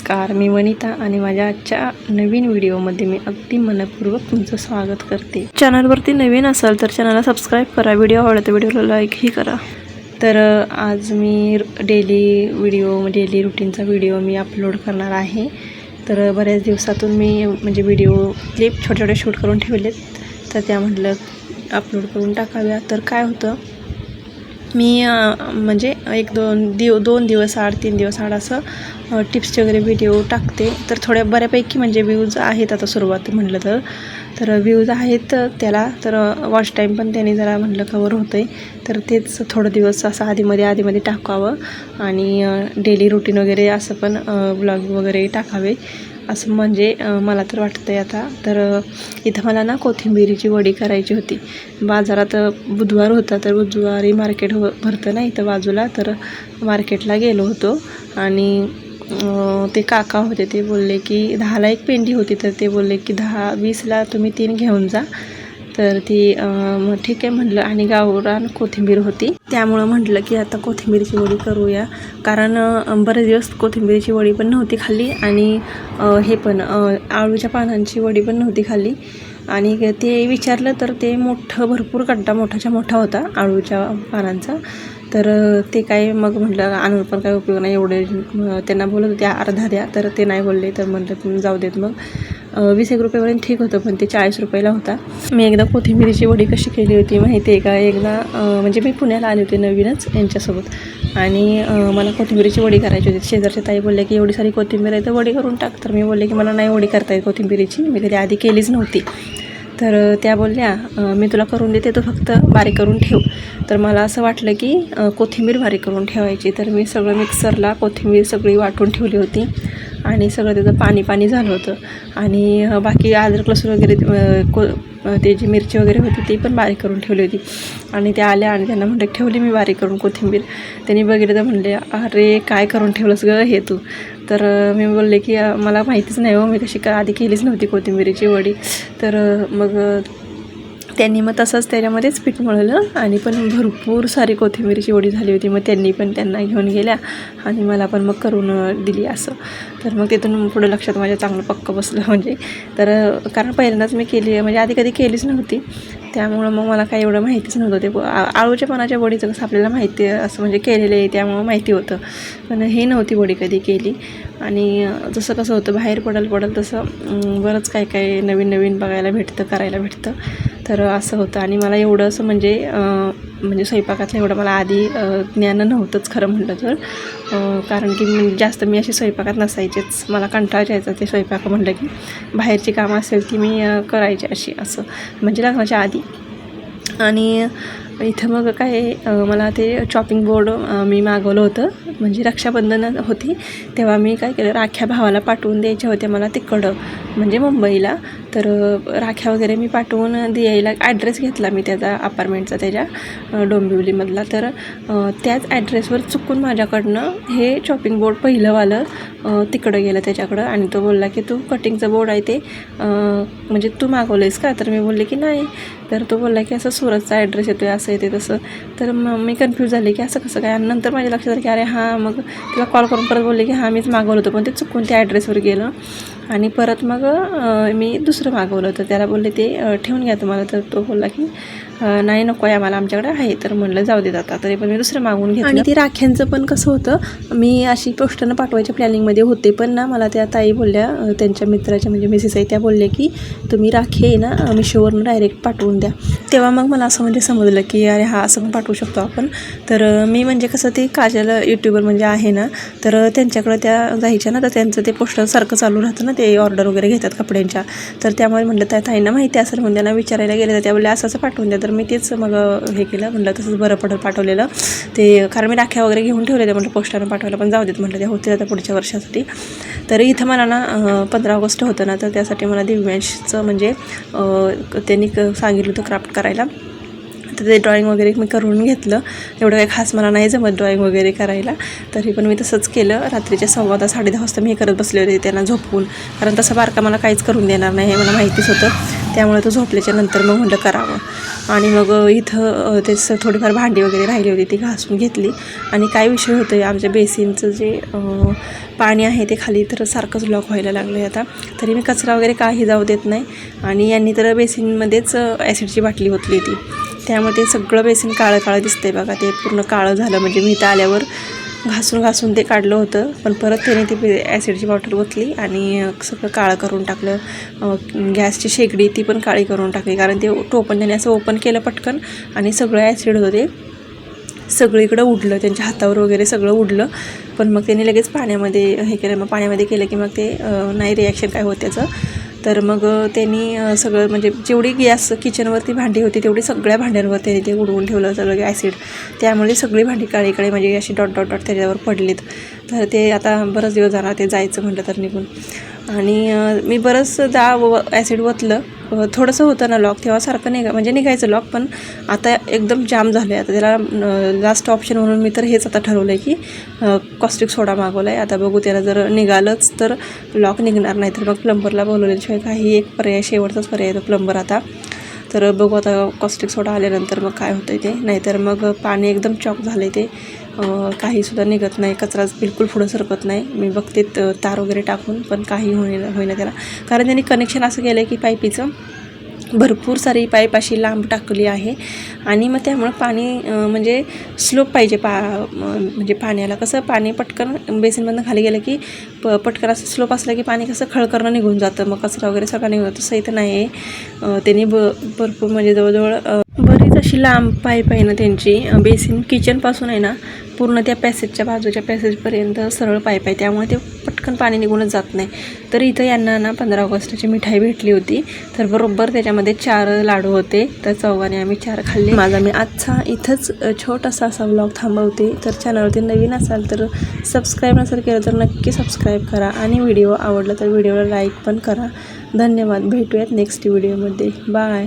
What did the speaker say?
नमस्कार, मी वनिता आणि माझ्या आजच्या नवीन व्हिडिओमध्ये मी अगदी मनपूर्वक तुमचं स्वागत करते। चॅनलवरती नवीन असाल तर चॅनलला सबस्क्राईब करा, व्हिडिओ आवडला तर व्हिडिओला लाईकही करा। तर आज मी डेली रुटीनचा व्हिडिओ मी अपलोड करणार आहे। तर बऱ्याच दिवसातून मी म्हणजे व्हिडिओ क्लिप छोटे शूट करून ठेवलेत, तर त्या म्हटलं अपलोड करून टाकाव्या। तर काय होतं, मी म्हणजे दोन दिवस आड 3 दिवस आड असं टिप्सचे वगैरे व्हिडिओ टाकते। तर थोड्या बऱ्यापैकी म्हणजे व्ह्यूज आहेत आता सुरुवात म्हटलं तर व्ह्यूज आहेत त्याला, तर वॉच टाईम पण त्याने जरा म्हटलं कवर होतं आहे। तर तेच थोडं दिवस असं आधीमध्ये टाकावं आणि डेली रुटीन वगैरे असं पण ब्लॉग वगैरे टाकावे असं म्हणजे मला तर वाटतं आहे आता। तर इथं मला ना कोथिंबीरीची वडी करायची होती। बाजारात बुधवार होता, तर बुधवारी मार्केट भरतं ना इथं बाजूला, तर मार्केटला गेलो होतो आणि ते काका होते, ते बोलले की 10ला एक पेंडी होती, तर ते बोलले की 10-20ला तुम्ही 3 घेऊन जा। तर ती मग ठीक आहे म्हटलं, आणि गावरान कोथिंबीर होती, त्यामुळं म्हटलं की आता कोथिंबीरची वडी करूया। कारण बरेच दिवस कोथिंबीरची वडी पण नव्हती खाल्ली आणि हे पण आळूच्या पानांची वडी पण नव्हती खाल्ली। आणि ते विचारलं तर ते भरपूर गड्डा मोठाच्या मोठा होता आळूच्या पानांचा। तर ते काय मग म्हटलं आणून पण काय उपयोग नाही, एवढे त्यांना बोलत होते अर्धा द्या, तर ते नाही बोलले। तर म्हटलं जाऊ देत, मग 20-1 रुपयापर्यंत ठीक होतं, पण ते 40 रुपयाला होता। मी एकदा कोथिंबीरीची वडी कशी केली होती माहिती आहे का, एकदा म्हणजे मी पुण्याला आले होते नवीनच यांच्यासोबत, आणि मला कोथिंबीरीची वडी करायची होती। शेजारच्या ताई बोलल्या की एवढी सारी कोथिंबीर आहे तर वडी करून टाक। तर मी बोलले की मला नाही वडी करता येत कोथिंबीरीची, मी कधी आधी केलीच नव्हती। तर त्या बोलल्या मी तुला करून देते, तो फक्त बारीक करून ठेव। तर मला असं वाटलं की कोथिंबीर बारीक करून ठेवायची, तर मी सगळं मिक्सरला कोथिंबीर सगळी वाटून ठेवली होती आणि सगळं त्याचं पाणी झालं होतं। आणि बाकी अद्रक लसूण वगैरे ते जी मिरची वगैरे होती ती पण बारीक करून ठेवली होती। आणि त्या आल्या आणि त्यांना म्हटलं ठेवली मी बारीक करून कोथिंबीर। त्यांनी बघितलं तर म्हणले अरे काय करून ठेवलंस गं हे तू। तर मी बोलले की मला माहितीच नाही हो, मी आधी केलीच नव्हती कोथिंबीरीची वडी। तर मग त्यांनी मग तसंच त्याच्यामध्येच पीठ मळलं आणि पण भरपूर सारी कोथिंबीरीची वडी झाली होती। मग त्यांना घेऊन गेल्या आणि मला पण मग करून दिली असं। तर मग तिथून पुढे लक्षात माझ्या चांगलं पक्क बसलं म्हणजे। तर कारण पहिल्यांदाच मी केली, म्हणजे आधी कधी केलीच नव्हती, त्यामुळं मग मला काही एवढं माहितीच नव्हतं। ते आळूच्या पानाच्या वडीचं कसं आपल्याला माहिती असं म्हणजे केलेलं आहे, त्यामुळं माहिती होतं, पण हे नव्हती वडी कधी केली। आणि जसं कसं होतं बाहेर पडल तसं बरंच काय नवीन बघायला भेटतं, करायला भेटतं। तर असं होतं, आणि मला एवढं असं म्हणजे स्वयंपाकातलं एवढं मला आधी ज्ञान नव्हतंच खरं म्हटलं तर। कारण की जास्त मी अशी स्वयंपाकात नसायचेच, मला कंटाळा यायचा ते स्वयंपाक म्हटलं की। बाहेरची कामं असेल की मी करायची अशी असं म्हणजे लग्नाच्या आधी। आणि इथं मग काय मला ते चॉपिंग बोर्ड मी मागवलं होतं, म्हणजे रक्षाबंधन होती तेव्हा मी काय केलं, राख्या भावाला पाठवून द्यायच्या होत्या मला तिकडं म्हणजे मुंबईला। तर राख्या वगैरे मी पाठवून द्यायला ॲड्रेस घेतला मी त्याचा अपार्टमेंटचा, त्याच्या डोंबिवलीमधला। तर त्याच ॲड्रेसवर चुकून माझ्याकडनं हे चॉपिंग बोर्ड पहिलंवालं तिकडं गेलं त्याच्याकडं, आणि तो बोलला की तू कटिंगचं बोर्ड आहे ते म्हणजे तू मागवलं आहेस का? तर मी बोलले की नाही। तर तो बोलला की असं सुरतचा ॲड्रेस येतो आहे, असं येते तसं। तर मग मी कन्फ्यूज झाले की असं कसं काय, आणि नंतर माझ्या लक्षात आलं की अरे हां, मग तिला कॉल करून परत बोलले की हां मीच मागवलं होतं, पण ते चुकून त्या ॲड्रेसवर गेलं। आणि परत मग मी दुसरं मागवलं होतं, त्याला बोलले ते ठेवून घ्या तुम्हाला। तर तो बोलला की नाही नको आहे आम्हाला, आमच्याकडे आहे। तर म्हणलं जाऊ देत आता, तरी पण मी दुसरं मागवून घेतलं। आणि ते राख्यांचं पण कसं होतं, मी अशी पोस्टानं पाठवायच्या प्लॅनिंगमध्ये होते, पण ना मला त्या ताई बोलल्या, त्यांच्या मित्राच्या म्हणजे मिसेस आहे त्या, बोलल्या की तुम्ही राखी आहे ना मिशोवरून डायरेक्ट पाठवून द्या। तेव्हा मग मला असं म्हणजे समजलं की अरे हा असं पण पाठवू शकतो आपण। तर मी म्हणजे कसं ते काजल यूट्यूबर म्हणजे आहे ना, तर त्यांच्याकडं त्या जायच्या ना, तर त्यांचं ते पोस्टर सारखं चालू राहतं ना, ते ऑर्डर वगैरे घेतात कपड्यांच्या। तर त्यामुळे म्हटलं त्या ताईंना माहिती असेल म्हणून त्यांना विचारायला गेले, तर त्या बोलल्या असं पाठवून द्या। तर मी तेच मग हे केलं, म्हटलं तसंच बरं पडलं पाठवलेलं ते, कारण मी राख्या वगैरे घेऊन ठेवले ते, म्हटलं पोस्टानं पाठवायला, पण जाऊ देत म्हटलं त्या होते आता पुढच्या वर्षासाठी। तर इथं मला ना 15 ऑगस्ट होतं ना, तर त्यासाठी मला दिव्यांशचं म्हणजे त्यांनी सांगितलं होतं क्राफ्ट करायला, तर ते ड्रॉईंग वगैरे मी करून घेतलं। एवढं काही खास मला नाही जमत ड्रॉईंग वगैरे करायला, तरी पण मी तसंच केलं। रात्रीच्या 10:15-10:30 वाजता मी हे करत बसले होते त्यांना झोपवून, कारण तसं बारका मला काहीच करून देणार नाही हे मला माहितीच होतं, त्यामुळे तो झोपल्याच्या नंतर मग म्हटलं करावं। आणि मग इथं तेच थोडीफार भांडी वगैरे राहिली होती ती घासून घेतली। आणि काय विषय होतं, आमच्या बेसिनचं जे पाणी आहे ते खाली तर सारखंच ब्लॉक व्हायला लागलं आहे आता. तरी मी कचरा वगैरे काही जाऊ देत नाही. आणि यांनी तर बेसिनमध्येच ॲसिडची बाटली ओतली होती, त्यामुळे ते सगळं बेसिन काळं काळं दिसतंय बघा. ते पूर्ण काळं झालं, म्हणजे मी इथं आल्यावर घासून ते काढलं होतं, पण परत त्याने ती ॲसिडची बॉटल ओतली आणि सगळं काळं करून टाकलं. गॅसची शेगडी ती पण काळी करून टाकली, कारण ते टोपण त्याने असं ओपन केलं पटकन आणि सगळं ॲसिड होतं ते सगळीकडं उडलं, त्यांच्या हातावर वगैरे सगळं उडलं. पण मग त्यांनी लगेच पाण्यामध्ये हे केलं. मग पाण्यामध्ये केलं की मग ते नाही रिॲक्शन काय होत त्याचं. तर मग त्यांनी सगळं, म्हणजे जेवढी गॅस किचनवरती भांडी होती तेवढी सगळ्या भांड्यांवर त्यांनी ते उडवून ठेवलं सगळं ॲसिड. त्यामुळे सगळी भांडी काळीकडे म्हणजे अशी डॉट डॉट डॉट त्याच्यावर पडलीत. तर ते आता बरंच दिवस जाणार ते जायचं म्हटलं तर निघून. आणि मी बरंचदा ॲसिड ओतलं, थोडंसं होतं ना लॉक, तेव्हा सारखं म्हणजे निघायचं लॉक. पण आता एकदम जाम झालं आहे. आता त्याला लास्ट ऑप्शन म्हणून मी तर हेच आता ठरवलं आहे की कॉस्टिक सोडा मागवला आहे. आता बघू, त्याला जर निघालंच तर लॉक निघणार नाही तर मग प्लंबरला बोलवल्याशिवाय काही एक पर्याय, शेवटचाच पर्याय तो प्लंबर आता. तर बघू आता कॉस्टिक सोडा आल्यानंतर मग काय होतं ते. नाहीतर मग पाणी एकदम चॉक झालं आहे ते, काहीसुद्धा निघत नाही, कचराच बिलकुल पुढं सरकत नाही. मी बघते तार वगैरे टाकून, पण काही होईना त्याला. कारण त्यांनी कनेक्शन असं केलं आहे की पाईपीचं भरपूर सारी पाईप अशी लांब टाकली आहे. आणि मग त्यामुळं पाणी म्हणजे स्लोप पाहिजे म्हणजे पाण्याला कसं पाणी पटकन बेसिनमधून खाली गेलं की पटकन असं स्लोप असलं की पाणी कसं खळकरणं निघून जातं, मग कचरा वगैरे सगळं निघून जातं. तसं इथं नाही आहे. त्यांनी भरपूर म्हणजे जवळजवळ बरीच अशी लांब पाईप आहे ना त्यांची. बेसिन किचनपासून आहे ना पूर्ण त्या पॅसेजच्या बाजूच्या पॅसेजपर्यंत सरळ पाईप आहे, त्यामुळे ते पटकन पाणी निघूनच जात नाही. तर इथं यांना ना 15 ऑगस्टची मिठाई भेटली होती, तर बरोबर त्याच्यामध्ये 4 लाडू होते. तर चौघाने आम्ही 4 खाल्ले. माझा मी आजचा इथंच छोटासा असा व्लॉग थांबवते. तर चॅनलवरती नवीन असाल तर सबस्क्राईब नसेल केलं तर नक्की सबस्क्राईब करा, आणि व्हिडिओ आवडला तर व्हिडिओला लाईक पण करा. धन्यवाद. भेटूयात नेक्स्ट व्हिडिओमध्ये. बाय.